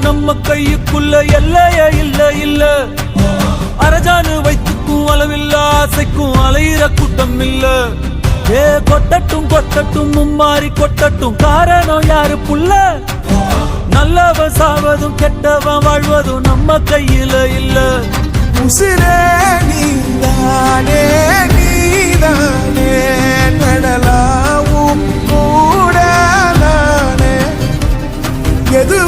நம்ம கையுக்குள்ள எல்லைய இல்ல இல்ல. அரஜானு வைத்துக்கும் அளவில்ல, ஆசைக்கும் அலையிற கூட்டம் இல்ல. ஏ கொட்டட்டும் கொட்டட்டும் மும்மாறி கொட்டட்டும், காரணம் யாரு புள்ள? நல்லவன் சாவதும் கெட்டவன் வாழ்வதும் நம்ம கையில இல்ல. உசிரே நீதானே நீதானே, நடலாவும் கூட நானே, எது